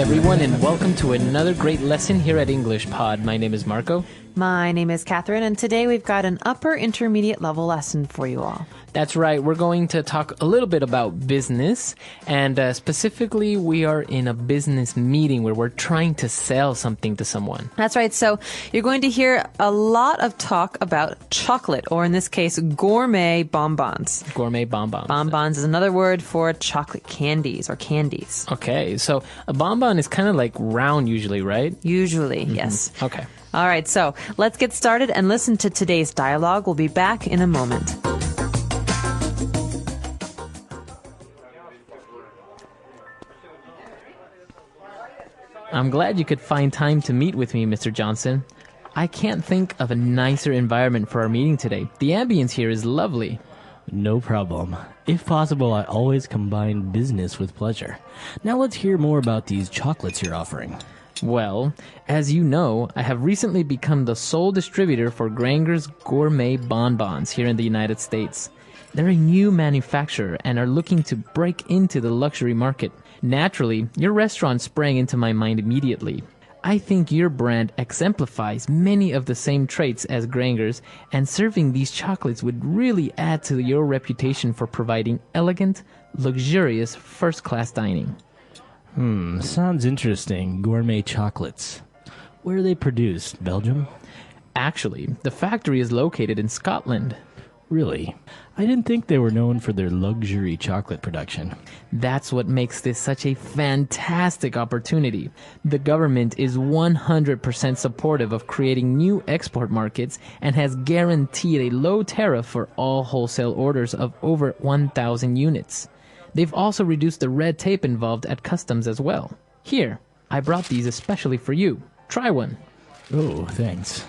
everyone, and welcome to another great lesson here at English Pod. My name is Marco. My name is Catherine, and today we've got an upper intermediate level lesson for you all. That's right. We're going to talk a little bit about business, and specifically, we are in a business meeting where we're trying to sell something to someone. That's right. So you're going to hear a lot of talk about chocolate, or in this case, gourmet bonbons. Gourmet bonbons. Bonbons is another word for chocolate candies or candies. Okay, so a bonbon is kind of like round usually, right? Usually, yes. Okay. All right, so let's get started and listen to today's dialogue. We'll be back in a moment. I'm glad you could find time to meet with me, Mr. Johnson. I can't think of a nicer environment for our meeting today. The ambience here is lovely. No problem. If possible, I always combine business with pleasure. Now let's hear more about these chocolates you're offering. Well, as you know, I have recently become the sole distributor for Granger's Gourmet Bonbons here in the United States. They're a new manufacturer and are looking to break into the luxury market. Naturally, your restaurant sprang into my mind immediately. I think your brand exemplifies many of the same traits as Granger's, and serving these chocolates would really add to your reputation for providing elegant, luxurious, first-class dining. Sounds interesting. Gourmet chocolates. Where are they produced? Belgium? Actually, the factory is located in Scotland. Really? I didn't think they were known for their luxury chocolate production. That's what makes this such a fantastic opportunity. The government is 100% supportive of creating new export markets and has guaranteed a low tariff for all wholesale orders of over 1,000 units. They've also reduced the red tape involved at customs as well. Here, I brought these especially for you. Try one. Oh, thanks.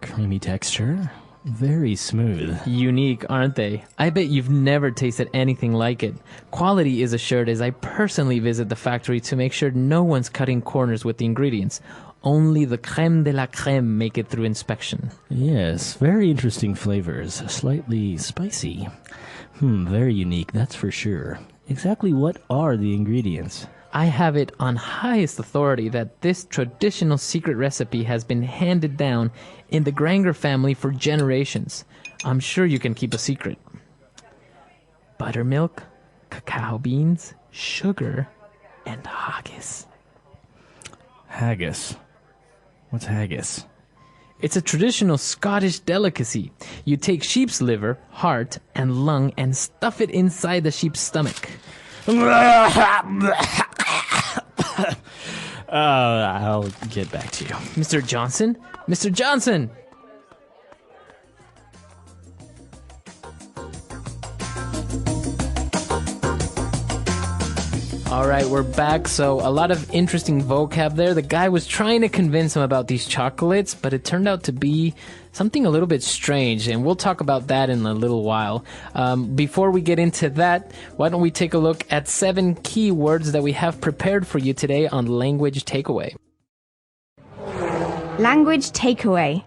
Creamy texture. Very smooth. Unique, aren't they? I bet you've never tasted anything like it. Quality is assured as I personally visit the factory to make sure no one's cutting corners with the ingredients. Only the crème de la crème make it through inspection. Yes, very interesting flavors. Slightly spicy. Very unique, that's for sure. Exactly what are the ingredients? I have it on highest authority that this traditional secret recipe has been handed down in the Granger family for generations. I'm sure you can keep a secret. Buttermilk, cacao beans, sugar, and haggis. Haggis. What's haggis? It's a traditional Scottish delicacy. You take sheep's liver, heart, and lung and stuff it inside the sheep's stomach. I'll get back to you. Mr. Johnson? Mr. Johnson! All right, we're back. So a lot of interesting vocab there. The guy was trying to convince him about these chocolates, but it turned out to be something a little bit strange, and we'll talk about that in a little while. Before we get into that, why don't we take a look at 7 key words that we have prepared for you today on Language Takeaway. Language takeaway.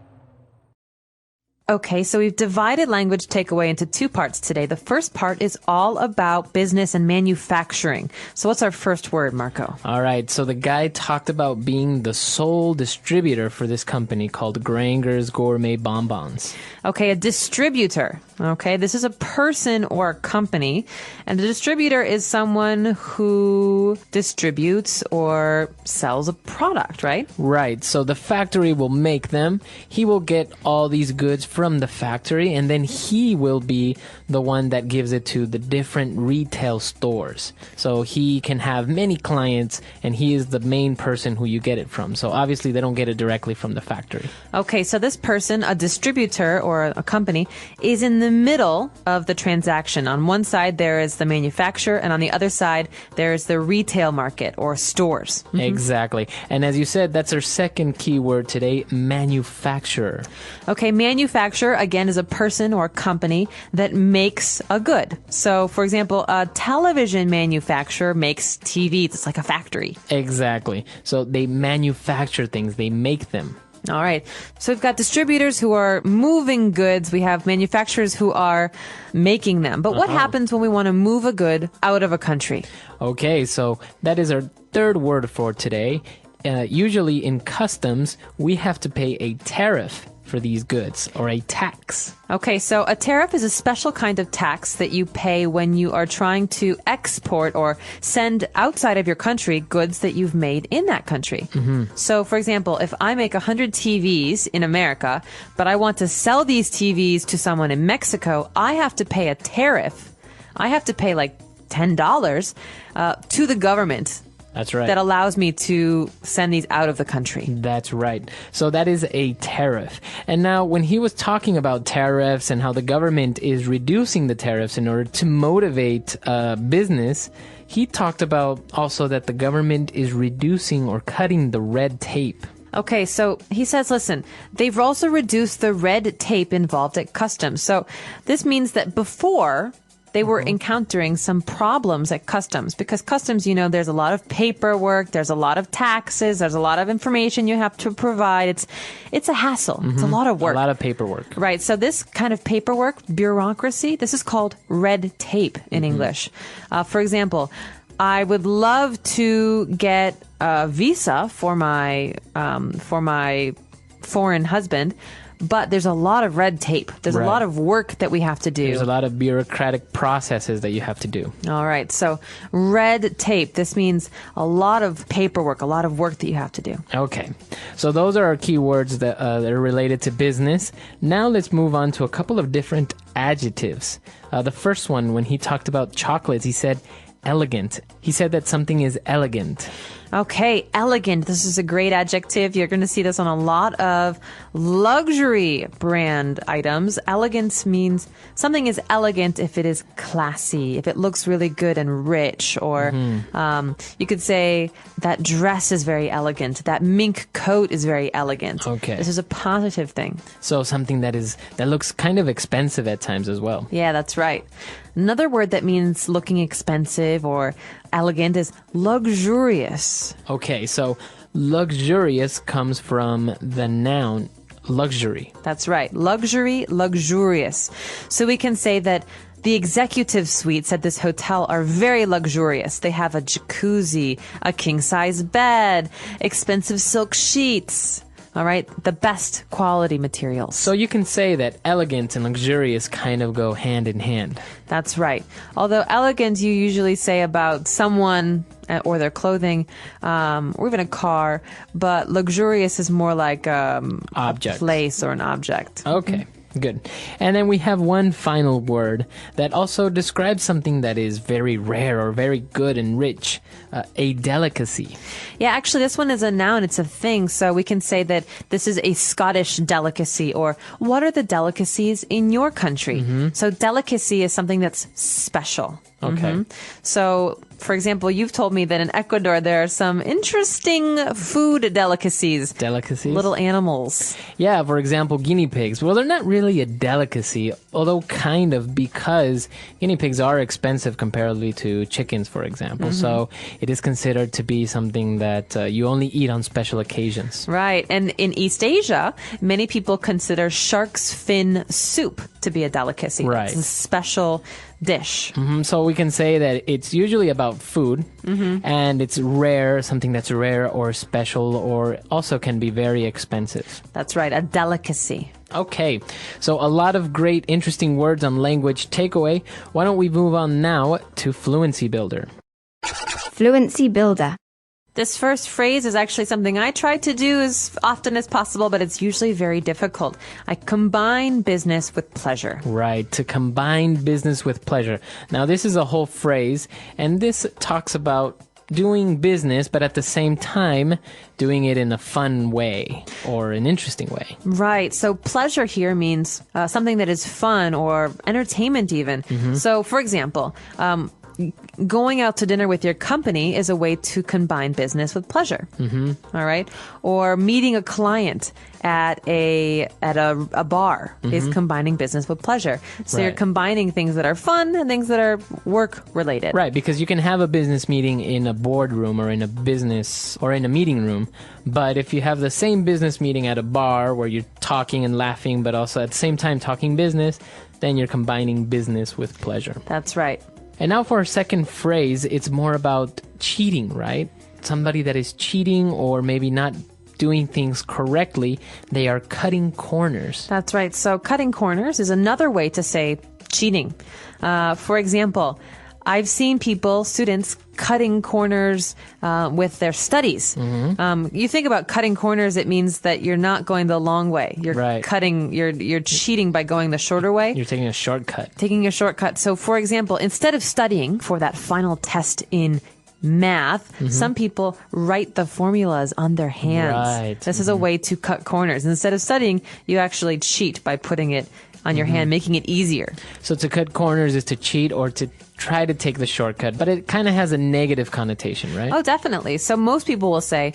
Okay, so we've divided language takeaway into 2 parts today. The first part is all about business and manufacturing. So what's our first word, Marco? All right, so the guy talked about being the sole distributor for this company called Granger's Gourmet Bonbons. Okay, a distributor. Okay, this is a person or a company, and a distributor is someone who distributes or sells a product, right? Right, so the factory will make them. He will get all these goods from the factory, and then he will be the one that gives it to the different retail stores. So he can have many clients, and he is the main person who you get it from. So obviously they don't get it directly from the factory. Okay, so this person, a distributor or a company, is in the middle of the transaction. On one side, there is the manufacturer, and on the other side, there is the retail market or stores. Mm-hmm. Exactly. And as you said, that's our second key word today, manufacturer. Okay, manufacturer, again, is a person or company that makes a good. So, for example, a television manufacturer makes TVs. It's like a factory. Exactly. So they manufacture things. They make them. All right. So we've got distributors who are moving goods. We have manufacturers who are making them. But what happens when we want to move a good out of a country? Okay, so that is our third word for today. Usually in customs, we have to pay a tariff for these goods, or a tax. Okay, so a tariff is a special kind of tax that you pay when you are trying to export or send outside of your country goods that you've made in that country. So, for example, if I make 100 TVs in America, but I want to sell these TVs to someone in Mexico, I have to pay a tariff. I have to pay like $10 to the government. That's right. That allows me to send these out of the country. That's right. So that is a tariff. And now when he was talking about tariffs and how the government is reducing the tariffs in order to motivate business, he talked about also that the government is reducing or cutting the red tape. Okay, so he says, listen, they've also reduced the red tape involved at customs. So this means that before they were encountering some problems at customs because customs, you know, there's a lot of paperwork, there's a lot of taxes, there's a lot of information you have to provide. It's a hassle. It's a lot of work. A lot of paperwork. Right. So this kind of paperwork, bureaucracy, this is called red tape in English. For example, I would love to get a visa for my foreign husband. But there's a lot of red tape. There's a lot of work that we have to do. There's a lot of bureaucratic processes that you have to do. All right. So red tape, this means a lot of paperwork, a lot of work that you have to do. Okay. So those are our key words that are related to business. Now let's move on to a couple of different adjectives. The first one, when he talked about chocolates, he said elegant. He said that something is elegant. Okay, elegant. This is a great adjective. You're going to see this on a lot of luxury brand items. Elegance means something is elegant if it is classy, if it looks really good and rich, or you could say that dress is very elegant, that mink coat is very elegant. Okay. This is a positive thing. So something that looks kind of expensive at times as well. Yeah, that's right. Another word that means looking expensive or elegant is luxurious. Okay, so luxurious comes from the noun luxury. That's right. Luxury, luxurious. So we can say that the executive suites at this hotel are very luxurious. They have a jacuzzi, a king-size bed, expensive silk sheets. All right, the best quality materials. So you can say that elegant and luxurious kind of go hand in hand. That's right. Although elegant you usually say about someone or their clothing or even a car, but luxurious is more like a place or an object. Okay. Good. And then we have one final word that also describes something that is very rare or very good and rich, a delicacy. Yeah, actually, this one is a noun. It's a thing. So we can say that this is a Scottish delicacy, or what are the delicacies in your country? So delicacy is something that's special. Okay. So, for example, you've told me that in Ecuador there are some interesting food delicacies. Delicacies? Little animals. Yeah, for example, guinea pigs. Well, they're not really a delicacy, although kind of, because guinea pigs are expensive comparatively to chickens, for example. So it is considered to be something that you only eat on special occasions. Right. And in East Asia, many people consider shark's fin soup to be a delicacy. Right. It's a special dish. So we can say that it's usually about food, and it's rare, something that's rare or special, or also can be very expensive. That's right, a delicacy. Okay, so a lot of great, interesting words on language takeaway. Why don't we move on now to Fluency Builder? Fluency Builder. This first phrase is actually something I try to do as often as possible, but it's usually very difficult. I combine business with pleasure. Right, to combine business with pleasure. Now, this is a whole phrase, and this talks about doing business, but at the same time, doing it in a fun way or an interesting way. Right. So pleasure here means something that is fun or entertainment even. So, for example, going out to dinner with your company is a way to combine business with pleasure. All right. Or meeting a client at a bar is combining business with pleasure. So you're Right. combining things that are fun and things that are work related. Right, because you can have a business meeting in a boardroom or in a business or in a meeting room, but if you have the same business meeting at a bar where you're talking and laughing, but also at the same time talking business, then you're combining business with pleasure. That's right. And now for our second phrase, it's more about cheating, right? Somebody that is cheating or maybe not doing things correctly, they are cutting corners. That's right. So cutting corners is another way to say cheating. For example, I've seen students cutting corners with their studies. You think about cutting corners, it means that you're not going the long way. You're Right. you're cheating by going the shorter way. You're taking a shortcut. Taking a shortcut. So, for example, instead of studying for that final test in math, some people write the formulas on their hands. Right. This is a way to cut corners. Instead of studying, you actually cheat by putting it on your hand, making it easier. So to cut corners is to cheat or to try to take the shortcut, but it kind of has a negative connotation, right? Oh, definitely. So most people will say,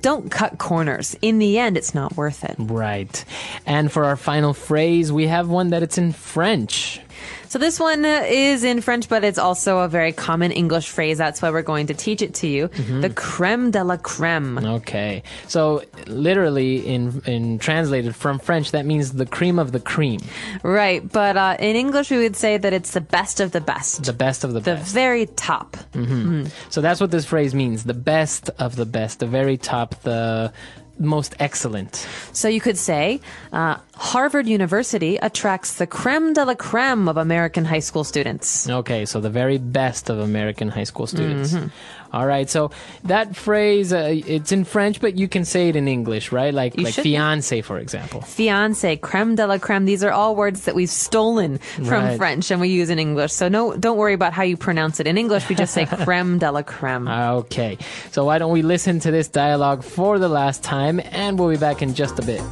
don't cut corners. In the end, it's not worth it. Right. And for our final phrase, we have one that it's in French. So this one is in French, but it's also a very common English phrase. That's why we're going to teach it to you. The crème de la crème. Okay. So literally in translated from French, that means the cream of the cream. Right. But in English, we would say that it's the best of the best. The best of the The best. very top. So that's what this phrase means. The best of the best. The very top. The most excellent. So you could say, Harvard University attracts the crème de la crème of American high school students. Okay, so the very best of American high school students. All right, so that phrase, it's in French, but you can say it in English, right? Like should. fiancé, for example. Fiancé, crème de la crème. These are all words that we've stolen from Right. French and we use in English. So don't worry about how you pronounce it. In English, we just say crème de la crème. Okay, so why don't we listen to this dialogue for the last time, and we'll be back in just a bit.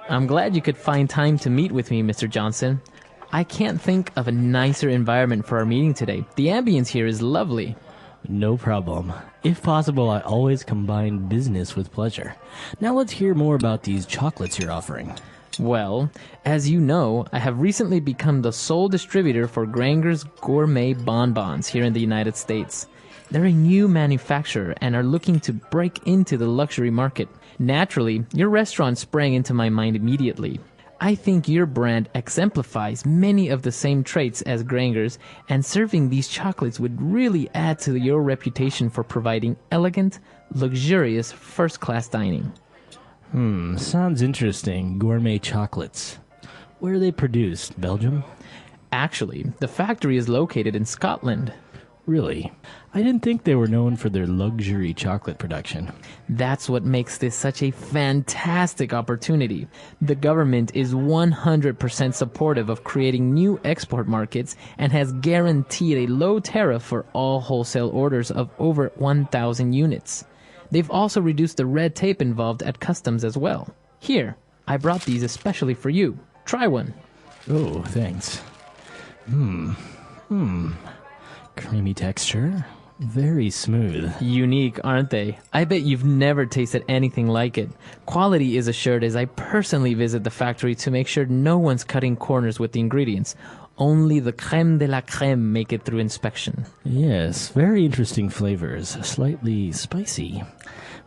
I'm glad you could find time to meet with me, Mr. Johnson. I can't think of a nicer environment for our meeting today. The ambience here is lovely. No problem. If possible, I always combine business with pleasure. Now let's hear more about these chocolates you're offering. Well, as you know, I have recently become the sole distributor for Granger's gourmet bonbons here in the United States. They're a new manufacturer and are looking to break into the luxury market. Naturally, your restaurant sprang into my mind immediately. I think your brand exemplifies many of the same traits as Granger's, and serving these chocolates would really add to your reputation for providing elegant, luxurious, first-class dining. Sounds interesting. Gourmet chocolates. Where are they produced? Belgium? Actually, the factory is located in Scotland. Really? I didn't think they were known for their luxury chocolate production. That's what makes this such a fantastic opportunity. The government is 100% supportive of creating new export markets and has guaranteed a low tariff for all wholesale orders of over 1,000 units. They've also reduced the red tape involved at customs as well. Here, I brought these especially for you. Try one. Oh, thanks. Creamy texture. Very smooth. Unique, aren't they? I bet you've never tasted anything like it. Quality is assured as I personally visit the factory to make sure no one's cutting corners with the ingredients. Only the crème de la crème make it through inspection. Yes, very interesting flavors. Slightly spicy.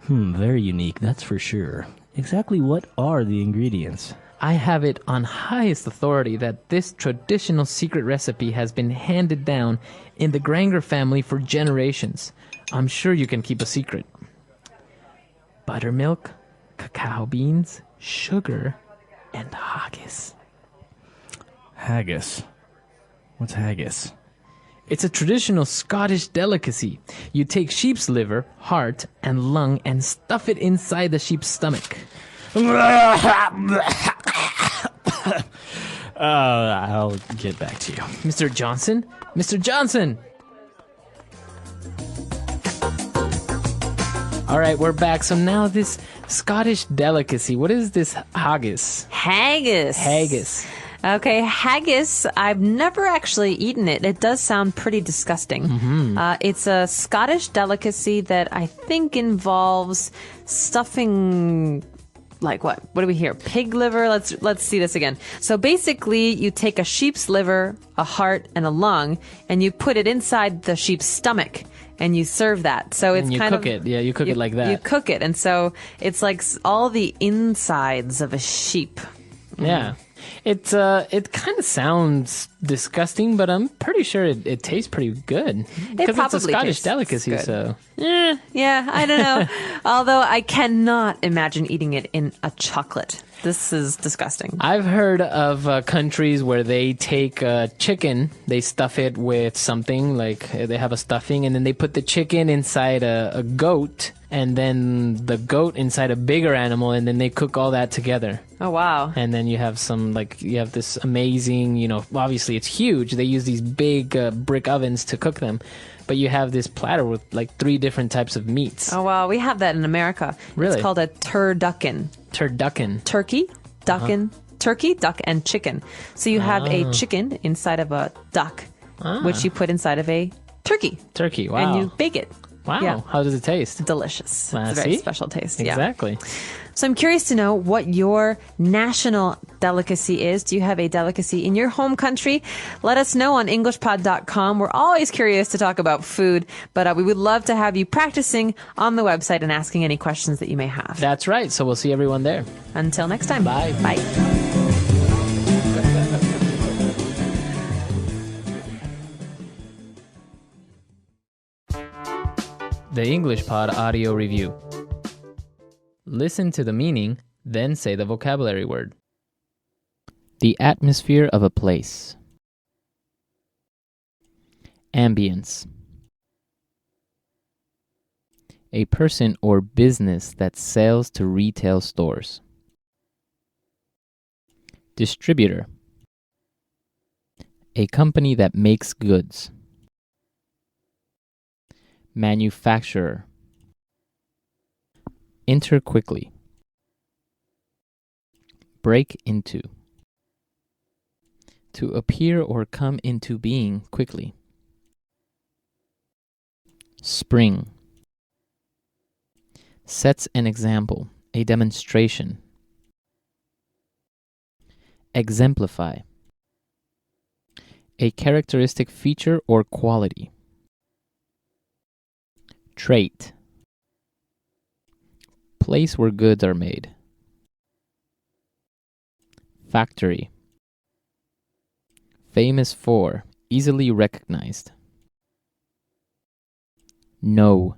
Very unique, that's for sure. Exactly what are the ingredients? I have it on highest authority that this traditional secret recipe has been handed down in the Granger family for generations. I'm sure you can keep a secret. Buttermilk, cacao beans, sugar, and haggis. Haggis. What's haggis? It's a traditional Scottish delicacy. You take sheep's liver, heart, and lung and stuff it inside the sheep's stomach. I'll get back to you. Mr. Johnson? Mr. Johnson! All right, we're back. So now this Scottish delicacy. What is this haggis? Haggis. Haggis. Okay, haggis. I've never actually eaten it. It does sound pretty disgusting. It's a Scottish delicacy that I think involves stuffing. Like what? What do we hear? Pig liver? Let's see this again. So basically, you take a sheep's liver, a heart, and a lung, and you put it inside the sheep's stomach, and you serve that. So it's And you kind cook it. Yeah, you cook it like that. You cook it, and so it's like all the insides of a sheep. Yeah. It kind of sounds disgusting, but I'm pretty sure it tastes pretty good. Because it's a Scottish delicacy, good. so. Yeah, I don't know. Although I cannot imagine eating it in a chocolate. This is disgusting. I've heard of countries where they take chicken, they stuff it with something, like they have a stuffing, and then they put the chicken inside a goat, and then the goat inside a bigger animal, and then they cook all that together. Oh, wow. And then you have you have this amazing, obviously it's huge. They use these big brick ovens to cook them. But you have this platter with like 3 different types of meats. Oh, wow. We have that in America. Really? It's called a turducken. Turducken. Turkey, ducken, turkey, duck, and chicken. So you have a chicken inside of a duck, which you put inside of a turkey. Turkey, wow. And you bake it. Wow. Yeah. How does it taste? Delicious. It's a very special taste. Exactly. Yeah. So I'm curious to know what your national delicacy is. Do you have a delicacy in your home country? Let us know on EnglishPod.com. We're always curious to talk about food, but we would love to have you practicing on the website and asking any questions that you may have. That's right. So we'll see everyone there. Until next time. Bye. Bye. The English Pod Audio Review. Listen to the meaning, then say the vocabulary word. The atmosphere of a place. Ambience. A person or business that sells to retail stores. Distributor. A company that makes goods. Manufacturer. Enter quickly. Break into. To appear or come into being quickly. Spring. Sets an example, a demonstration. Exemplify. A characteristic feature or quality. Trait. Place where goods are made. Factory. Famous for, easily recognized. No.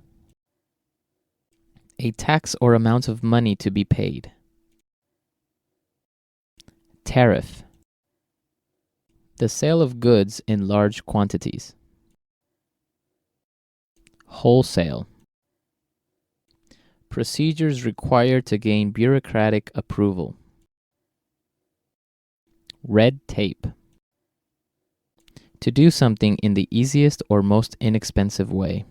A tax or amount of money to be paid. Tariff. The sale of goods in large quantities. Wholesale. Procedures required to gain bureaucratic approval. Red tape. To do something in the easiest or most inexpensive way.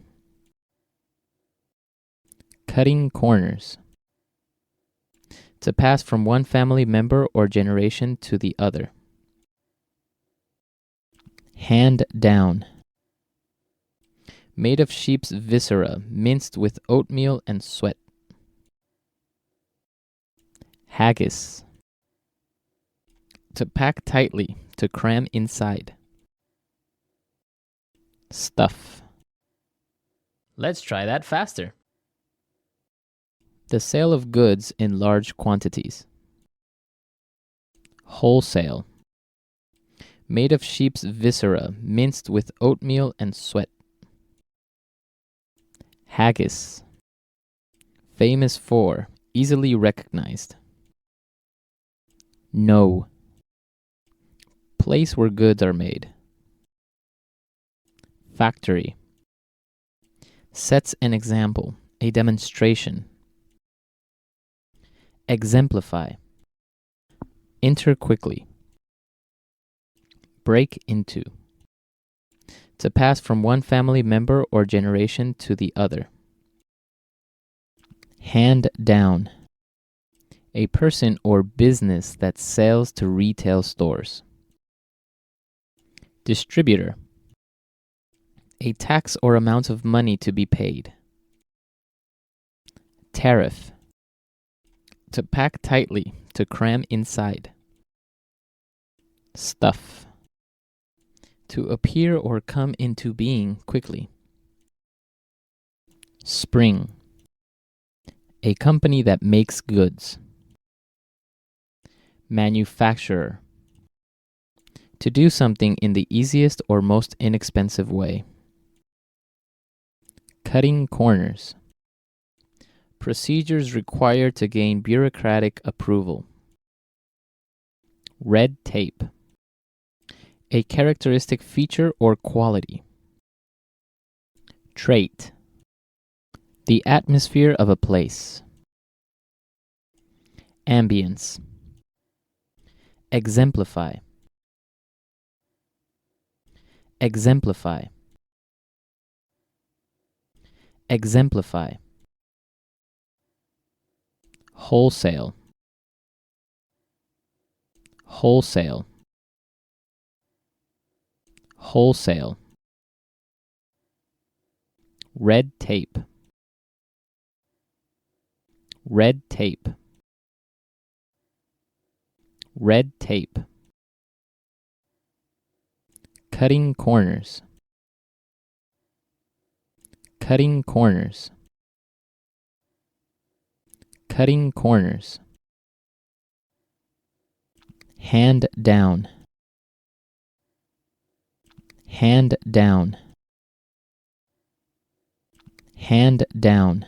Cutting corners. To pass from one family member or generation to the other. Hand down. Made of sheep's viscera, minced with oatmeal and sweat. Haggis. To pack tightly, to cram inside. Stuff. Let's try that faster. The sale of goods in large quantities. Wholesale. Made of sheep's viscera, minced with oatmeal and sweat. Haggis. Famous for, easily recognized. No. Place where goods are made. Factory. Sets an example, a demonstration. Exemplify. Enter quickly. Break into. To pass from one family member or generation to the other. Hand down. A person or business that sells to retail stores. Distributor. A tax or amount of money to be paid. Tariff. To pack tightly, to cram inside. Stuff. To appear or come into being quickly. Spring. A company that makes goods. Manufacturer. To do something in the easiest or most inexpensive way. Cutting corners. Procedures required to gain bureaucratic approval. Red tape. A characteristic feature or quality. Trait. The atmosphere of a place. Ambience. Exemplify. Exemplify. Exemplify. Wholesale. Wholesale. Wholesale. Red tape. Red tape. Red tape. Cutting corners. Cutting corners. Cutting corners. Hand down. Hand down. Hand down.